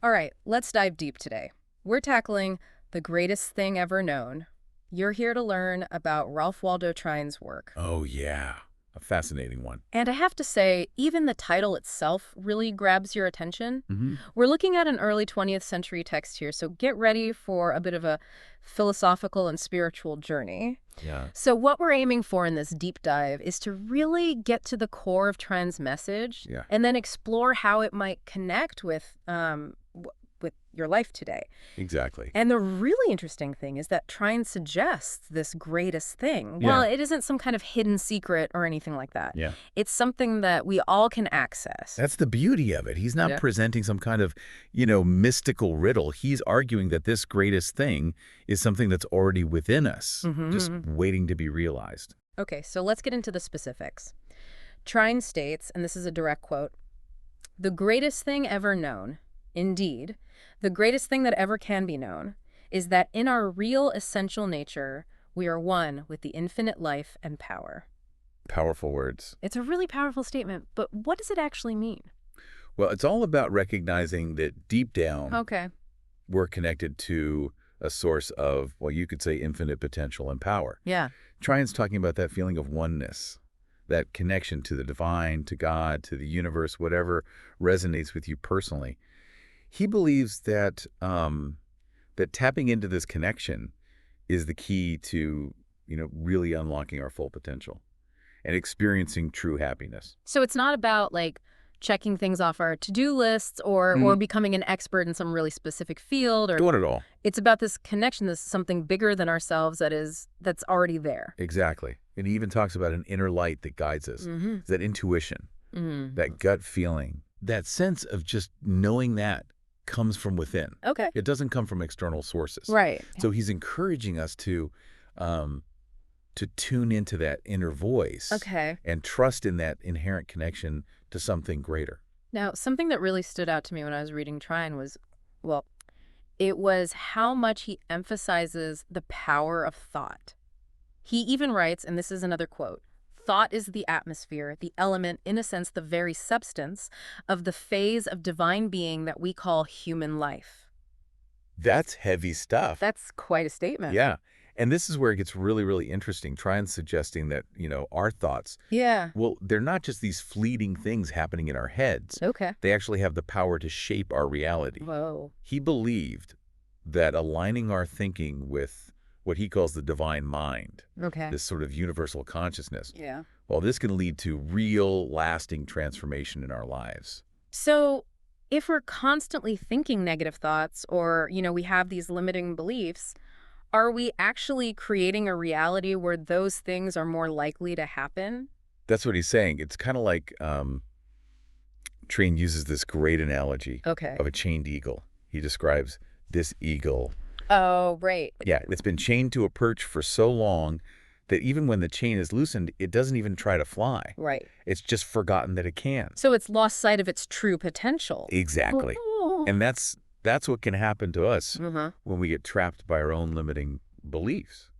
All right, let's dive deep today. We're tackling the greatest thing ever known. You're here to learn about Ralph Waldo Trine's work. Oh, yeah. A fascinating one. And I have to say, even the title itself really grabs your attention. Hmm. We're looking at an early 20th century text here, so get ready for a bit of a philosophical and spiritual journey. Yeah. So what we're aiming for in this deep dive is to really get to the core of Trine's message Yeah. and then explore how it might connect with your life today. Exactly. And the really interesting thing is that Trine suggests this greatest thing. Yeah. Well, it isn't some kind of hidden secret or anything like that. Yeah. It's something that we all can access. That's the beauty of it. He's not Yeah. presenting some kind of, mystical riddle. He's arguing that this greatest thing is something that's already within us, just waiting to be realized. Okay, so let's get into the specifics. Trine states, and this is a direct quote, "The greatest thing ever known, indeed, the greatest thing that ever can be known, is that in our real essential nature, we are one with the infinite life and power." Powerful words. It's a really powerful statement, but what does it actually mean? Well, it's all about recognizing that deep down, Okay. we're connected to a source of, well, you could say infinite potential and power. Yeah. Trian's talking about that feeling of oneness, that connection to the divine, to God, to the universe, whatever resonates with you personally. He believes that that tapping into this connection is the key to, really unlocking our full potential and experiencing true happiness. So it's not about like checking things off our to-do lists or becoming an expert in some really specific field, or Not at all. it's about this connection, this something bigger than ourselves that's already there. Exactly. And he even talks about an inner light that guides us, that intuition, that gut feeling, that sense of just knowing that comes from within. Okay. It doesn't come from external sources. Right. So he's encouraging us to tune into that inner voice. Okay. And trust in that inherent connection to something greater. Now, something that really stood out to me when I was reading Trine was, well, it was how much he emphasizes the power of thought. He even writes, and this is another quote, "Thought is the atmosphere, the element, in a sense, the very substance of the phase of divine being that we call human life." That's heavy stuff. That's quite a statement. Yeah. And this is where it gets really, really interesting. Trian's suggesting that, our thoughts, Yeah. well, they're not just these fleeting things happening in our heads. Okay. They actually have the power to shape our reality. Whoa. He believed that aligning our thinking with what he calls the divine mind, Okay. this sort of universal consciousness, Yeah. well, this can lead to real, lasting transformation in our lives. So if we're constantly thinking negative thoughts or, we have these limiting beliefs, are we actually creating a reality where those things are more likely to happen? That's what he's saying. It's kind of like Trine uses this great analogy Okay. of a chained eagle. He describes this eagle. Oh, right. Yeah, it's been chained to a perch for so long that even when the chain is loosened, it doesn't even try to fly. Right. It's just forgotten that it can. So it's lost sight of its true potential. Exactly. And that's what can happen to us when we get trapped by our own limiting beliefs.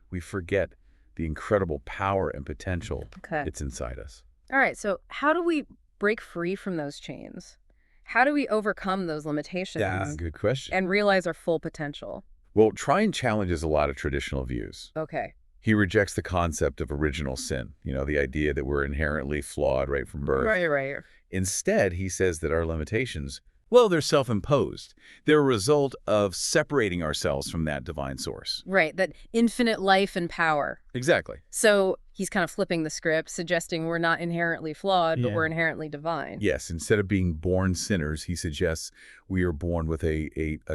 We forget the incredible power and potential Okay. that's inside us. All right. So how do we break free from those chains? How do we overcome those limitations Yeah, good question. and realize our full potential? Well, Trine challenges a lot of traditional views. Okay. He rejects the concept of original sin, the idea that we're inherently flawed right from birth. Right. Instead, he says that our limitations, well, they're self-imposed. They're a result of separating ourselves from that divine source. Right. That infinite life and power. Exactly. So he's kind of flipping the script, suggesting we're not inherently flawed, but Yeah. we're inherently divine. Yes, instead of being born sinners, he suggests we are born with a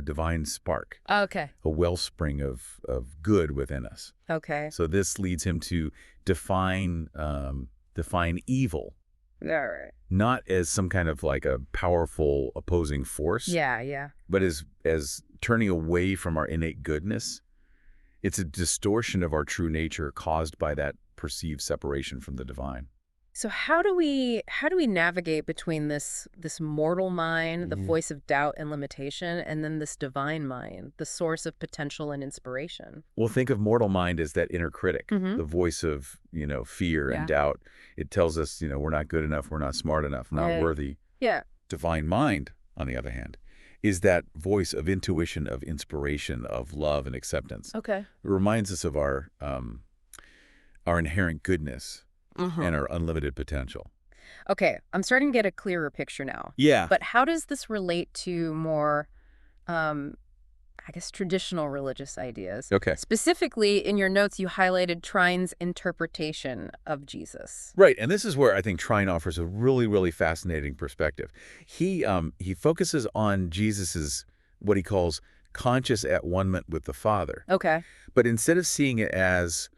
divine spark, Okay. a wellspring of good within us. Okay. So this leads him to define evil, All right. not as some kind of like a powerful opposing force, Yeah. but as turning away from our innate goodness. It's a distortion of our true nature caused by that perceived separation from the divine. So how do we navigate between this mortal mind, the voice of doubt and limitation, and then this divine mind, the source of potential and inspiration? Well, think of mortal mind as that inner critic, Mhm. the voice of, fear Yeah. and doubt. It tells us, we're not good enough, we're not smart enough, not Right. worthy. Yeah. Divine mind, on the other hand, is that voice of intuition, of inspiration, of love and acceptance. Okay. It reminds us of our inherent goodness Mm-hmm. and our unlimited potential. Okay, I'm starting to get a clearer picture now. Yeah. But how does this relate to more, um, I guess, traditional religious ideas? Okay. Specifically, in your notes, you highlighted Trine's interpretation of Jesus. Right, and this is where I think Trine offers a really, really fascinating perspective. He focuses on Jesus's what he calls conscious at one-ment with the Father, Okay. but instead of seeing it as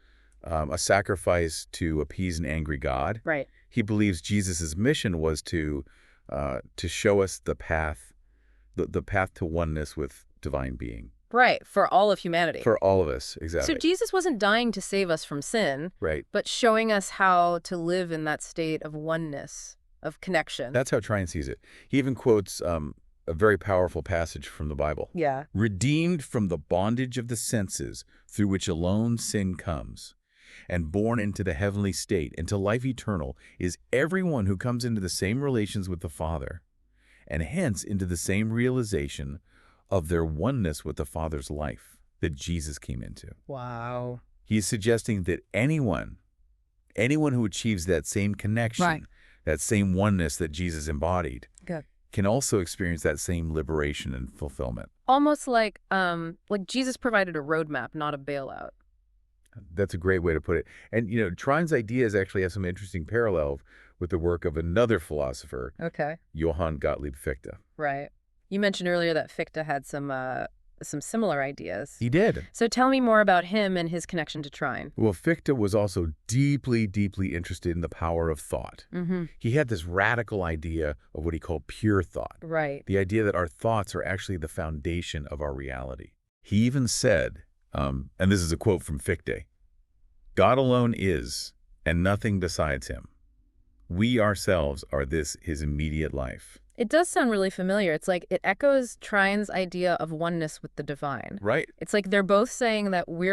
a sacrifice to appease an angry God, Right. he believes Jesus's mission was to show us the path to oneness with divine being Right, for all of humanity. for all of us. So Exactly. Jesus wasn't dying to save us from sin, Right. but showing us how to live in that state of oneness, of connection. That's how Trine sees it. He even quotes a very powerful passage from the Bible. Yeah. Redeemed from the bondage of the senses through which alone sin comes, and born into the heavenly state, into life eternal, is everyone who comes into the same relations with the Father, and hence into the same realization of their oneness with the Father's life that Jesus came into. Wow. He's suggesting that anyone who achieves that same connection, Right. that same oneness that Jesus embodied, Good. can also experience that same liberation and fulfillment. Almost like Jesus provided a roadmap, not a bailout. That's a great way to put it. And, Trine's ideas actually have some interesting parallel with the work of another philosopher, Okay. Johann Gottlieb Fichte. Right. You mentioned earlier that Fichte had some similar ideas. He did. So tell me more about him and his connection to Trine. Well, Fichte was also deeply, deeply interested in the power of thought. Mm-hmm. He had this radical idea of what he called pure thought, Right. the idea that our thoughts are actually the foundation of our reality. He even said, and this is a quote from Fichte, "God alone is, and nothing besides him. We ourselves are his immediate life." It does sound really familiar. It's like it echoes Trine's idea of oneness with the divine. Right. It's like they're both saying that we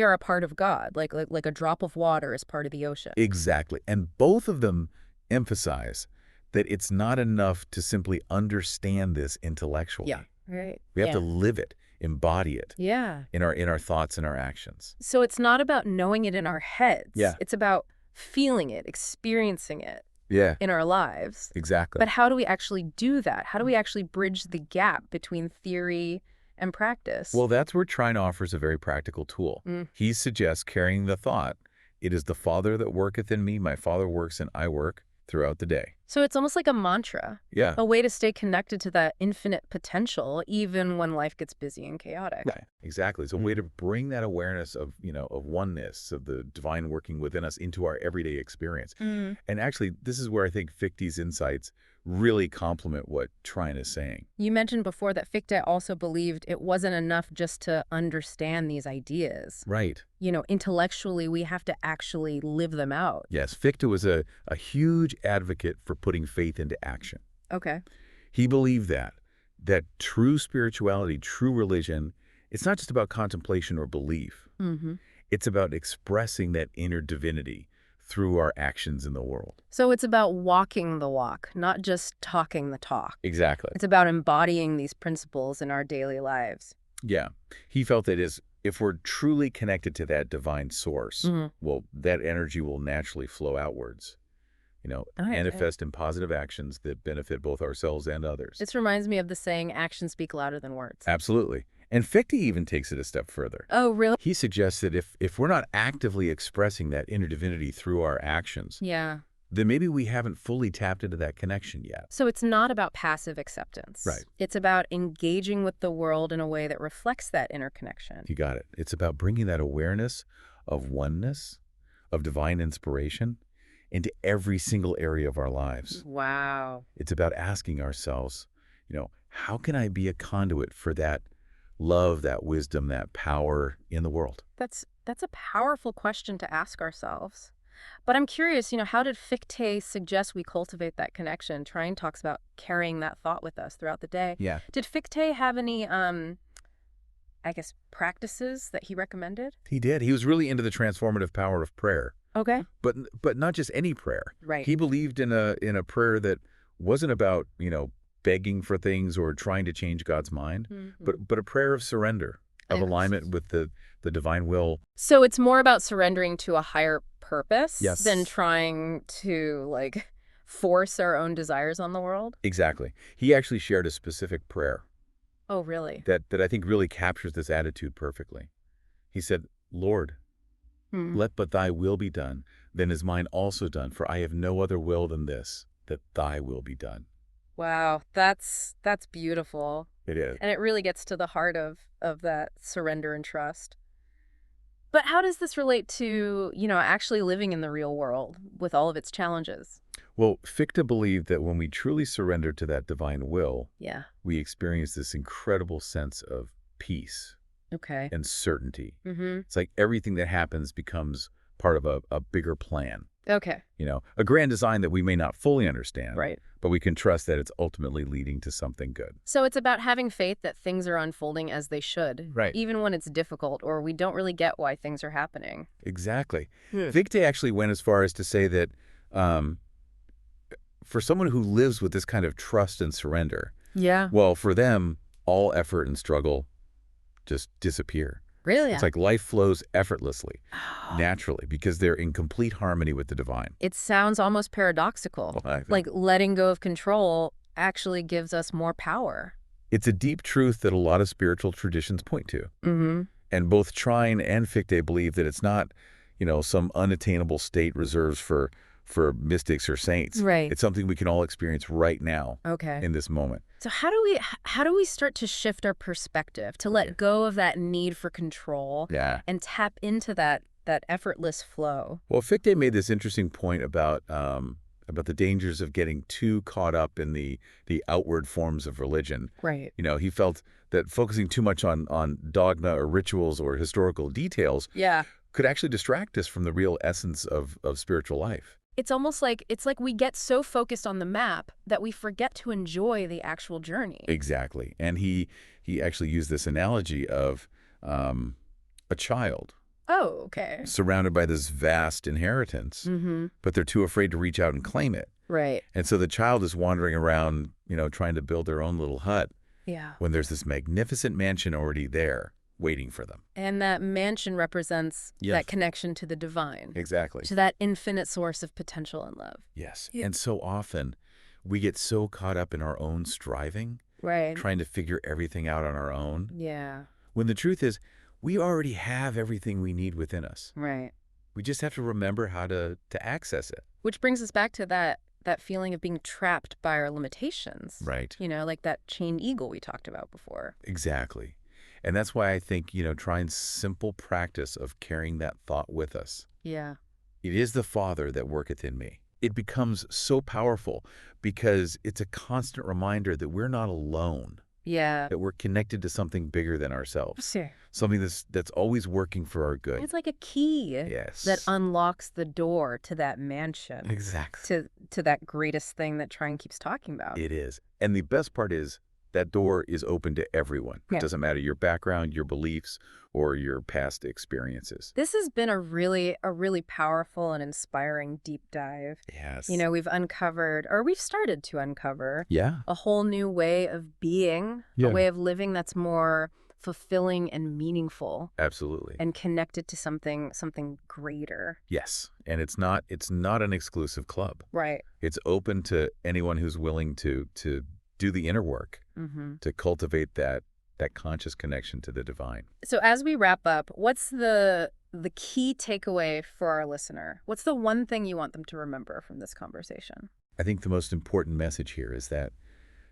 are a part of God, like a drop of water is part of the ocean. Exactly. And both of them emphasize that it's not enough to simply understand this intellectually. Yeah. Right. We have to live it, embody it Yeah. in our thoughts and our actions. So it's not about knowing it in our heads. Yeah. It's about feeling it, experiencing it Yeah, in our lives. exactly. But how do we actually do that? How do we actually bridge the gap between theory and practice? Well, that's where Trine offers a very practical tool. Mm. He suggests carrying the thought, "It is the Father that worketh in me, my Father works and I work," throughout the day. So it's almost like a mantra, Yeah. a way to stay connected to that infinite potential, even when life gets busy and chaotic. Right. Exactly. It's a way to bring that awareness of, of oneness, of the divine working within us into our everyday experience. Mm. And actually, this is where I think Fichte's insights really complement what Trine is saying. You mentioned before that Fichte also believed it wasn't enough just to understand these ideas. Right. Intellectually, we have to actually live them out. Yes, Fichte was a huge advocate for putting faith into action. Okay. He believed that true spirituality, true religion, it's not just about contemplation or belief. Mm-hmm. It's about expressing that inner divinity through our actions in the world. So it's about walking the walk, not just talking the talk. Exactly. It's about embodying these principles in our daily lives. Yeah. He felt that if we're truly connected to that divine source, Mhm. well, that energy will naturally flow outwards, right. manifest in positive actions that benefit both ourselves and others. This reminds me of the saying, actions speak louder than words. Absolutely. And Fichte even takes it a step further. Oh, really? He suggests that if we're not actively expressing that inner divinity through our actions, Yeah. then maybe we haven't fully tapped into that connection yet. So it's not about passive acceptance. Right. It's about engaging with the world in a way that reflects that interconnection. You got it. It's about bringing that awareness of oneness, of divine inspiration, into every single area of our lives. Wow. It's about asking ourselves, how can I be a conduit for that love, that wisdom, that power in the world? That's a powerful question to ask ourselves. But I'm curious, how did Fichte suggest we cultivate that connection? Trine talks about carrying that thought with us throughout the day. Yeah. Did Fichte have any, practices that he recommended? He did. He was really into the transformative power of prayer. Okay. But not just any prayer. Right. He believed in a prayer that wasn't about, begging for things or trying to change God's mind, but a prayer of surrender, of alignment with the divine will. So it's more about surrendering to a higher purpose than Yes, trying to, like, force our own desires on the world? exactly. He actually shared a specific prayer Oh, really? that I think really captures this attitude perfectly. He said, Lord, Hmm. let but thy will be done, then is mine also done, for I have no other will than this, that thy will be done. Wow, that's beautiful. It is. And it really gets to the heart of that surrender and trust. But how does this relate to, actually living in the real world with all of its challenges? Well, Fichte believed that when we truly surrender to that divine will, Yeah. we experience this incredible sense of peace Okay. and certainty. Mm-hmm. It's like everything that happens becomes part of a bigger plan, Okay. a grand design that we may not fully understand, Right. but we can trust that it's ultimately leading to something good. So it's about having faith that things are unfolding as they should, Right. even when it's difficult or we don't really get why things are happening. Exactly. Hmm. Fichte actually went as far as to say that um, for someone who lives with this kind of trust and surrender, Yeah. well, for them, all effort and struggle just disappear. Really? It's like life flows effortlessly, naturally, because they're in complete harmony with the divine. It sounds almost paradoxical. Well, I think Like letting go of control actually gives us more power. it's a deep truth that a lot of spiritual traditions point to. Mm-hmm. And both Trine and Fichte believe that it's not, some unattainable state reserved for mystics or saints. Right. It's something we can all experience right now Okay. in this moment. So how do we start to shift our perspective to let go of that need for control Yeah. and tap into that effortless flow? Well, Fichte made this interesting point about the dangers of getting too caught up in the outward forms of religion. Right. He felt that focusing too much on dogma or rituals or historical details Yeah. could actually distract us from the real essence of spiritual life. It's like we get so focused on the map that we forget to enjoy the actual journey. Exactly. And he actually used this analogy of a child Oh, okay. surrounded by this vast inheritance, Mm-hmm. but they're too afraid to reach out and claim it. Right. And so the child is wandering around, trying to build their own little hut Yeah. when there's this magnificent mansion already there waiting for them. And that mansion represents Yes. that connection to the divine, Exactly. to that infinite source of potential and love. Yes. Yeah. And so often we get so caught up in our own striving, Right. trying to figure everything out on our own, Yeah. when the truth is we already have everything we need within us. Right. We just have to remember how to access it. Which brings us back to that feeling of being trapped by our limitations. Right. Like that chained eagle we talked about before. Exactly. And that's why I think, trying simple practice of carrying that thought with us. Yeah. It is the Father that worketh in me. It becomes so powerful because it's a constant reminder that we're not alone, Yeah. that we're connected to something bigger than ourselves, Sure. something that's always working for our good. It's like a key Yes. that unlocks the door to that mansion, Exactly. to that greatest thing that Trine keeps talking about. It is. And the best part is that door is open to everyone. Yeah. It doesn't matter your background, your beliefs, or your past experiences. This has been a really powerful and inspiring deep dive. Yes. We've started to uncover Yeah. a whole new way of being, Yeah. a way of living that's more fulfilling and meaningful Absolutely. and connected to something greater. Yes. And it's not an exclusive club. Right. It's open to anyone who's willing to do the inner work, Mm-hmm. to cultivate that conscious connection to the divine. So as we wrap up, what's the key takeaway for our listener? What's the one thing you want them to remember from this conversation? I think the most important message here is that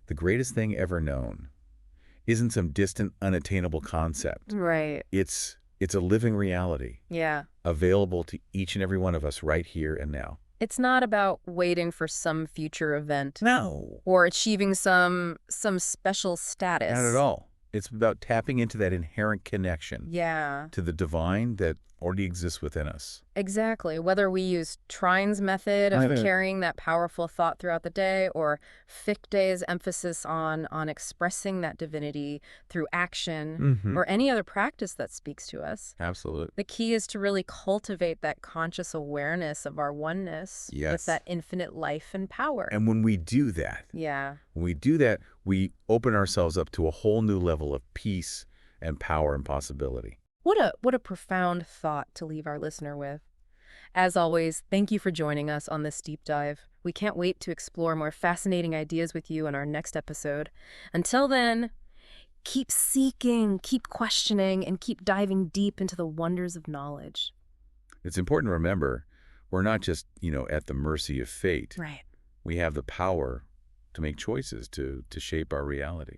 the greatest thing ever known isn't some distant, unattainable concept. Right. It's a living reality Yeah. available to each and every one of us right here and now. It's not about waiting for some future event No. or achieving some special status. Not at all. It's about tapping into that inherent connection Yeah. to the divine that already exists within us. Exactly. Whether we use Trine's method of Either. carrying that powerful thought throughout the day, or Fichte's emphasis on expressing that divinity through action, Mm-hmm. or any other practice that speaks to us, Absolutely. the key is to really cultivate that conscious awareness of our oneness with Yes. that infinite life and power. And when we do that, Yeah. we open ourselves up to a whole new level of peace and power and possibility. What a profound thought to leave our listener with. As always, thank you for joining us on this deep dive. We can't wait to explore more fascinating ideas with you in our next episode. Until then, keep seeking, keep questioning, and keep diving deep into the wonders of knowledge. It's important to remember we're not just, at the mercy of fate. Right. We have the power to make choices to shape our reality.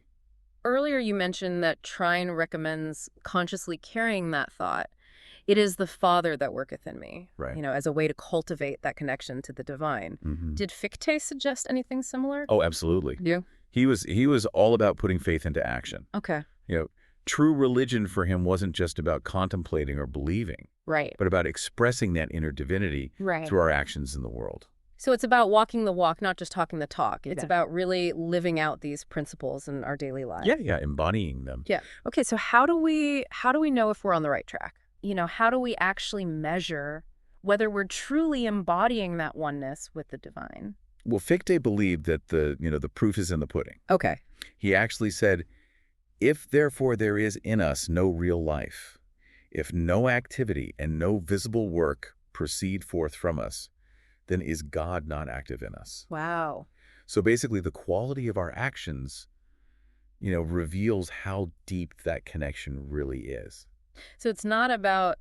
Earlier, you mentioned that Trine recommends consciously carrying that thought. It is the Father that worketh in me, Right. as a way to cultivate that connection to the divine. Mm-hmm. Did Fichte suggest anything similar? Oh, absolutely. Yeah. He was all about putting faith into action. Okay. True religion for him wasn't just about contemplating or believing, Right. but about expressing that inner divinity Right. through our actions in the world. So it's about walking the walk, not just talking the talk. It's Yeah. about really living out these principles in our daily lives. Yeah, embodying them. Yeah. Okay, so how do we know if we're on the right track? How do we actually measure whether we're truly embodying that oneness with the divine? Well, Fichte believed that the proof is in the pudding. Okay. He actually said, if therefore there is in us no real life, if no activity and no visible work proceed forth from us, then is God not active in us? Wow. So basically the quality of our actions, reveals how deep that connection really is. So it's not about,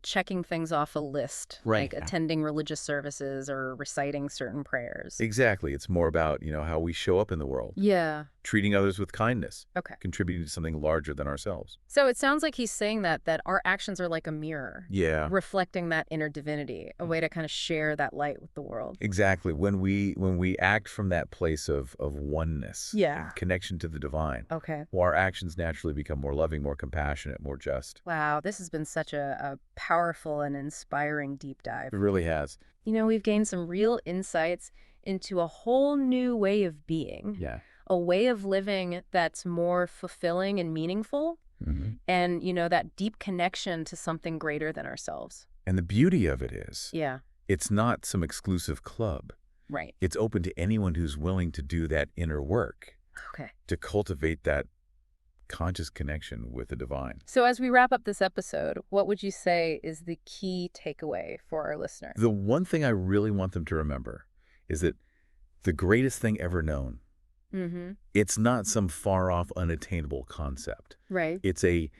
checking things off a list, Right. like attending religious services or reciting certain prayers. Exactly. It's more about, how we show up in the world, Yeah. treating others with kindness, Okay. contributing to something larger than ourselves. So it sounds like he's saying that our actions are like a mirror, Yeah. reflecting that inner divinity, a way to kind of share that light with the world. Exactly. When we act from that place of oneness, Yeah. and connection to the divine, Okay. well, our actions naturally become more loving, more compassionate, more just. Wow, this has been such a powerful and inspiring deep dive. It really has. We've gained some real insights into a whole new way of being, Yeah. a way of living that's more fulfilling and meaningful, Mm-hmm. and, that deep connection to something greater than ourselves. And the beauty of it is, Yeah, it's not some exclusive club. right. It's open to anyone who's willing to do that inner work, Okay. to cultivate that conscious connection with the divine. So as we wrap up this episode, what would you say is the key takeaway for our listener? The one thing I really want them to remember is that the greatest thing ever known, Mm-hmm. it's not some far-off, unattainable concept. Right. It's a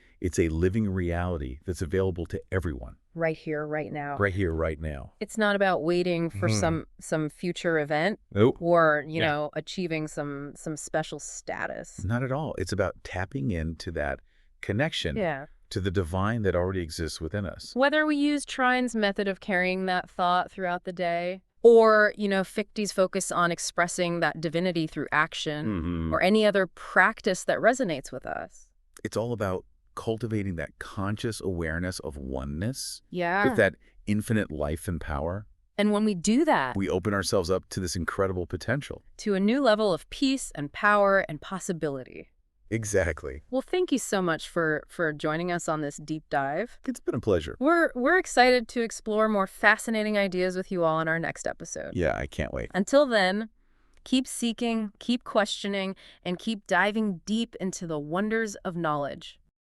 living reality that's available to everyone, Right here, right now. right here, right now. It's not about waiting for Mhm. some future event Nope. or, Yeah. achieving some special status. Not at all. It's about tapping into that connection Yeah. to the divine that already exists within us. Whether we use Trine's method of carrying that thought throughout the day, or, Fichte's focus on expressing that divinity through action, Mm-hmm. or any other practice that resonates with us. It's all about cultivating that conscious awareness of oneness Yeah. with that infinite life and power. And when we do that, We open ourselves up to this incredible potential. to a new level of peace and power and possibility. Exactly. Well, thank you so much for joining us on this deep dive. It's been a pleasure. We're excited to explore more fascinating ideas with you all in our next episode. Yeah, I can't wait. Until then, keep seeking, keep questioning, and keep diving deep into the wonders of knowledge.